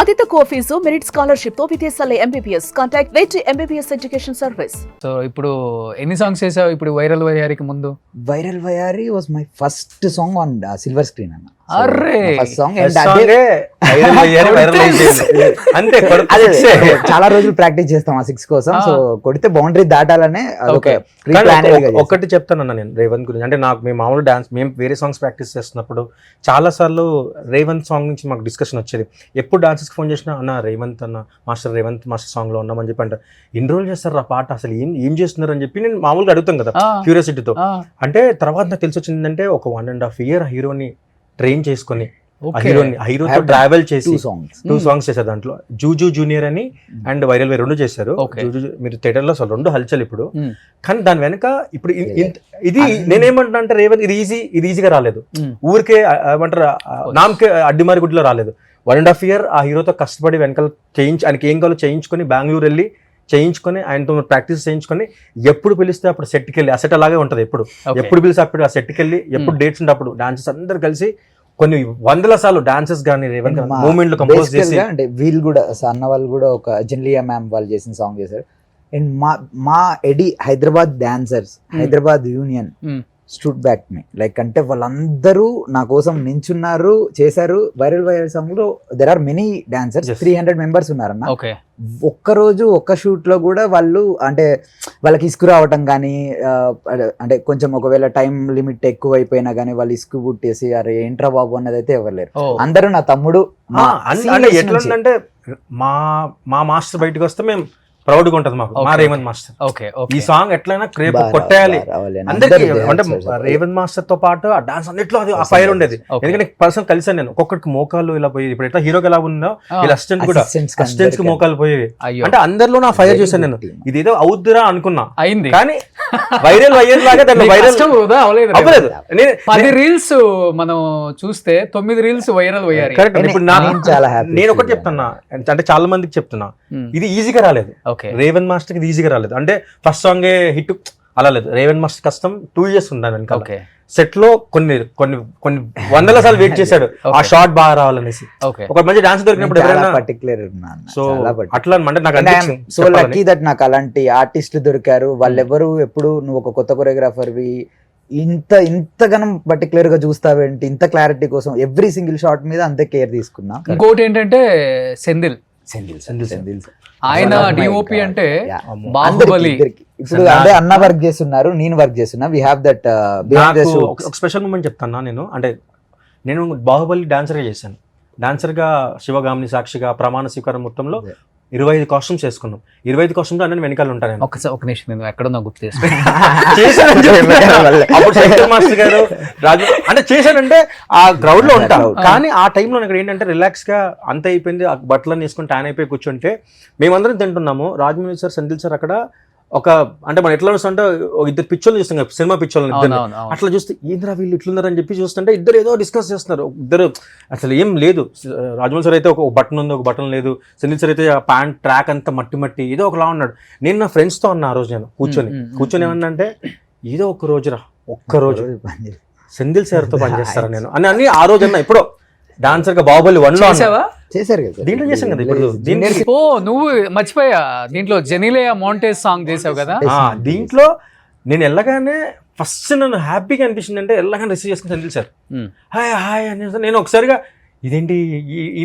అతిత కోఫీసు merit scholarship తో విదేశాల MBBS contact wait MBBS education service. So ఇప్పుడు ఎన్ని సాంగ్స్ చేసావు ఇప్పుడు వైరల్ వయ్యారికి ముందు? Viral Vayyari was my first song on silver screen అన్న. అర్రే ఫస్ట్ సాంగ్ అంతే చాలా రోజులు ప్రాక్టీస్ చేస్తాం ఆ 6 కోసం. సో కొడితే బౌండరీ దాటాలనే ఒక్కటి చెప్తానన్నా నేను రేవంత్ గురించి. అంటే నాకు మేము మామూలు డాన్స్ మేము వేరే సాంగ్స్ ప్రాక్టీస్ చేస్తున్నప్పుడు చాలా సార్లు రేవంత్ సాంగ్ నుంచి మాకు డిస్కషన్ వచ్చేది. ఎప్పుడు డాన్సర్స్కి ఫోన్ చేసినా అన్న రేవంత్ రేవంత్ మాస్టర్ సాంగ్ లో ఉన్నామని చెప్పి అంటారు. ఎన్ని రోజులు చేస్తారు ఆ పాట, అసలు ఏం చేస్తున్నారు అని చెప్పి నేను మామూలుగా అడుగుతాం కదా క్యూరియాసిటీతో. అంటే తర్వాత నాకు తెలిసి వచ్చిందంటే ఒక 1.5 year హీరోని ట్రైన్ చేసుకొని హీరోతో ట్రావెల్ చేసి 2 songs చేశారు. దాంట్లో జూజు జూనియర్ అని అండ్ వైరల్ వై 2 చేశారు. మీరు థియేటర్ లో అసలు 2 హల్చల్ ఇప్పుడు. కానీ దాని వెనక ఇప్పుడు ఇది నేనేమంటున్నా అంటే రేవంత్ ఇది ఈజీగా రాలేదు. ఊరికే ఏమంటారు నామకే అడ్డిమారి గుడ్లో రాలేదు. 1.5 year ఆ హీరోతో కష్టపడి వెనకాల ఆయనకి ఏం కావాలో చేయించుకొని బెంగళూరు వెళ్ళి చేయించుకొని ఆయనతో ప్రాక్టీస్ చేయించుకొని ఎప్పుడు పిలిస్తే అప్పుడు సెట్కి వెళ్ళి ఆ సెట్ అలాగే ఉంటుంది. ఎప్పుడు పిలిస్తే అప్పుడు ఆ సెట్కి వెళ్ళి ఎప్పుడు డేట్స్ ఉంటే అప్పుడు డాన్సర్స్ అందరు కలిసి కొన్ని 100 సార్లు డాన్సెస్ కానీ మూమెంట్లు కంపోజ్ చేసి అంటే వీళ్ళు కూడా అన్న వాళ్ళు కూడా ఒక జెన్లియా మ్యామ్ వాళ్ళు చేసిన సాంగ్ చేశారు. అండ్ మా ఎడి Hyderabad dancers Hyderabad union stood back me like అంటే వాళ్ళందరూ నా కోసం నించున్నారు చేశారు. వైరల్ సాంగ్ లో there are many dancers 300 members ఉన్నారన్న. ఒక్కరోజు ఒక్క షూట్ లో కూడా వాళ్ళు అంటే వాళ్ళకి ఇసుకు రావటం కానీ అంటే కొంచెం ఒకవేళ టైం లిమిట్ ఎక్కువ అయిపోయినా కానీ వాళ్ళు ఇసుకు పుట్టేసి అరే ఏంట్రా బాబు అన్నది అయితే ఎవరు లేరు. అందరూ నా తమ్ముడు. ఎట్లుందంటే మా మాస్టర్ బయటకు వస్తే మేము ప్రౌడ్ గా ఉంటది మాకు. మా రేవంత్ మాస్టర్ ఈ సాంగ్ ఎట్లయినా రేపు కొట్టేయాలి అందరికి. అంటే రేవంత్ మాస్టర్ తో పాటు ఆ డాన్స్ అన్నిట్లో అది ఆ ఫైర్ ఉండేది. ఎందుకంటే పర్సనల్ కలిసాను నేను. ఒక్కొక్కరికి మోకాలు ఇలా పోయి ఇప్పుడు ఎట్లా హీరోకి ఎలా ఉందో ఇలా అసిస్టెంట్ కూడా అసిస్టెంట్స్ కి మోకాలు పోయేవి. అంటే అందరిలో నా ఫైర్ చేశాను నేను. ఇదేదో అవుద్దిరా అనుకున్నా అయింది కానీ వైరల్ లాగా దాన్ని వైరల్ అవ్వలేదు. 10 reels మనం చూస్తే 9 reels వైరల్ అయ్యారు. ఇప్పుడు నేను ఒకటి చెప్తున్నా అంటే చాలా మందికి చెప్తున్నా ఇది ఈజీగా రాలేదు. రేవంత్ మాస్టర్ ఇది ఈజీగా రాలేదు. అంటే ఫస్ట్ సాంగే హిట్ అలా లేదు. రేవంత్ మాస్టర్ కష్టం 2 years ఉందా వెనకాల. సెట్ లో కొన్ని 100 సార్లు వెయిట్ చేశాడు ఆ షాట్ బాగా రావాలనేసి. ఒక మంచి డాన్స్ దొరికినప్పుడు పర్టికులర్ సో అట్లా అంటే నాకు సో లక్కీ దట్ నాకు అలాంటి ఆర్టిస్టులు దొరికారు. వాళ్ళెవరు ఎప్పుడు నువ్వు ఒక కొత్త కొరియోగ్రాఫర్వి ఇంతగానం పర్టికులర్ గా చూస్తావేంటి ఇంత క్లారిటీ కోసం ఎవ్రీ సింగిల్ షాట్ మీద అంతే కేర్ తీసుకున్నా. ఇంకోటి ఏంటంటే సెందిల్ ఆయన డిఓపి అంటే బాహుబలి. ఇప్పుడు అంటే అన్న వర్క్ చేస్తున్నారు, నేను వర్క్ చేస్తున్నా. వి హావ్ దట్ ఒక స్పెషల్ మూమెంట్ చెప్తాను నేను. అంటే నేను బాహుబలి డాన్సర్ గా చేశాను. డాన్సర్ గా శివగామిని సాక్షిగా ప్రమాణ స్వీకారం మొత్తంలో 25 కాస్ట్యూమ్స్ వేసుకున్నాం. 25 కాస్ట్యూమ్స్ అన్నీ వెనకాల ఉంటాను. ఒక నిమిషం నేను ఎక్కడో గుర్తు అప్పుడు శంకర్ మాస్టర్ గారు రాజు అంటే చేశానంటే ఆ క్రౌడ్ లో ఉంటాం. కానీ ఆ టైంలో ఇక్కడ ఏంటంటే రిలాక్స్ గా అంత అయిపోయింది. ఆ బట్టలను వేసుకుని ట్యాన్ అయిపోయి కూర్చుంటే మేమందరం తింటున్నాము. రాజమౌళి సార్ సెంధిల్ సార్ అక్కడ ఒక అంటే మనం ఎట్లా చూస్తుంటే 2 పిచ్చోళ్ళు చూస్తాం కదా సినిమా పిచ్చోళ్ళని ఇద్దరు. అట్లా చూస్తే ఏంద్రా వీళ్ళు ఇట్లున్నారు అని చెప్పి చూస్తుంటే ఇద్దరు ఏదో డిస్కస్ చేస్తున్నారు. ఇద్దరు అసలు ఏం లేదు. రాజమౌళి సార్ అయితే ఒక బటన్ ఉంది, ఒక బటన్ లేదు. సెంధిల్ సార్ అయితే ఆ ప్యాంట్ ట్రాక్ అంతా మట్టి ఏదో ఒకలా ఉన్నాడు. నేను నా ఫ్రెండ్స్ తో ఉన్నా ఆ రోజు. నేను కూర్చొని ఏమన్నా అంటే ఏదో ఒక్కరోజు సెంధిల్ సార్ తో పనిచేస్తారా నేను అని ఆ రోజు అన్నా. ఎప్పుడో డాన్సర్ గా బాహుబలి 1 లో చేశారు కదా, దీంట్లో చేశాను కదా. ఇప్పుడు నువ్వు మర్చిపోయా దీంట్లో జెనిలియా మోంటేజ్ సాంగ్ చేసావు కదా. దీంట్లో నేను వెళ్ళగానే ఫస్ట్ నన్ను హ్యాపీగా అనిపించింది అంటే వెళ్ళగానే రిసీవ్ చేసుకుని సెంధిల్ సార్ హాయ్ అని నేను ఒకసారిగా ఇదేంటి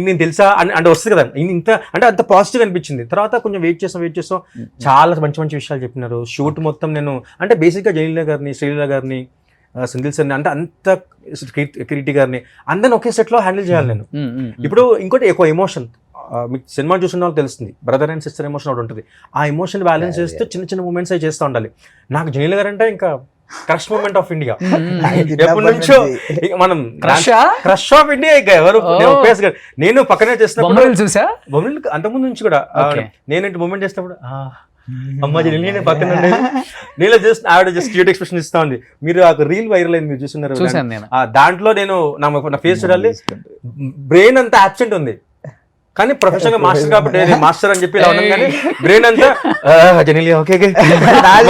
నేను తెలుసా అంటే వస్తుంది కదా ఇంత అంటే అంత పాజిటివ్ అనిపించింది. తర్వాత కొంచెం వెయిట్ చేస్తాం చాలా మంచి విషయాలు చెప్పినారు. షూట్ మొత్తం నేను అంటే బేసిక్గా జెనిలియా గారిని, శ్రీలీల గారిని, సెంధిల్ సార్ని అంటే అంత కిరీటి గారిని అందరిని ఒకే సెట్ లో హ్యాండిల్ చేయాలి నేను. ఇప్పుడు ఇంకోటి ఎక్కువ ఎమోషన్ మీకు సినిమా చూసిన వాళ్ళు తెలుస్తుంది. బ్రదర్ అండ్ సిస్టర్ ఎమోషన్ ఒకటి ఉంటుంది. ఆ ఎమోషన్ బ్యాలెన్స్ చేస్తూ చిన్న మూమెంట్స్ అవి చేస్తూ ఉండాలి. నాకు జెనిలియా గారు అంటే ఇంకా క్రష్ మూమెంట్ ఆఫ్ ఇండియా. ఎప్పటి నుంచో మనం క్రష్ ఆఫ్ ఇండియా. ఇక ఎవరు నేను పక్కనే చేస్తున్నప్పుడు చూసా అంతకుముందు నుంచి కూడా నేనేంటి మూమెంట్ చేసినప్పుడు అమ్మ జెనిలియా పక్కన నేను జస్ట్ ఆవిడ జస్ట్ క్యూట్ ఎక్స్ప్రెషన్ ఇస్తా ఉంది. మీరు ఆ రీల్ వైరల్ అయింది, మీరు చూస్తున్నారు. దాంట్లో నేను నా ఫేస్ చూడాలి, బ్రెయిన్ అంతా అబ్సెంట్ ఉంది. కానీ ప్రొఫెషనల్ గా మాస్టర్ కాబట్టి మాస్టర్ అని చెప్పి ఇలా ఉన్నాం. కానీ బ్రెయిన్ అంతా జెనిలియా ఓకే.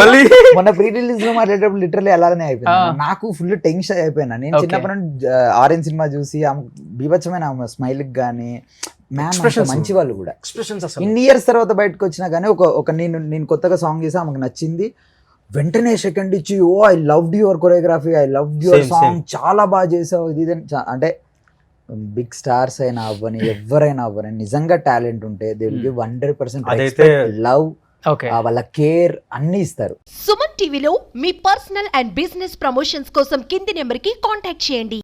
మళ్ళీ మొన్న ప్రీ రిలీజ్ లో మాట్లాడేటప్పుడు లిటరల్లీ అలానే అయిపోయింది. నాకు ఫుల్ టెన్షన్ అయిపోయినా. నేను చిన్నప్పటి నుండి ఆరెంజ్ సినిమా చూసి బీభత్సమైన స్మైల్ కానీ మ్యామ్ Expressions. మంచి వాళ్ళు కూడా ఎక్స్ప్రెషన్స్ అసలు ఇన్ని ఇయర్స్ తర్వాత బయటకు వచ్చినా కానీ ఒక నేను కొత్తగా సాంగ్ చేసి ఆమెకు నచ్చింది, వెంటనే సెకండ్ ఇచ్చి oh I loved your choreography, I loved your Same, song, same. చాలా బాగా చేసావు ఇది ఇది అని అంటే బిగ్ స్టార్స్ అయినా అవ్వని ఎవరైనా అవ్వని నిజంగా టాలెంట్ ఉంటే దే విల్ గివ్ 100% అదైతే లవ్, ఓకే వాళ్ళ కేర్ అన్ని ఇస్తారు. సుమన్ టీవీలో మీ పర్సనల్ అండ్ బిజినెస్ ప్రమోషన్స్ కోసం కింది నెంబర్కి కాంటాక్ట్ చేయండి.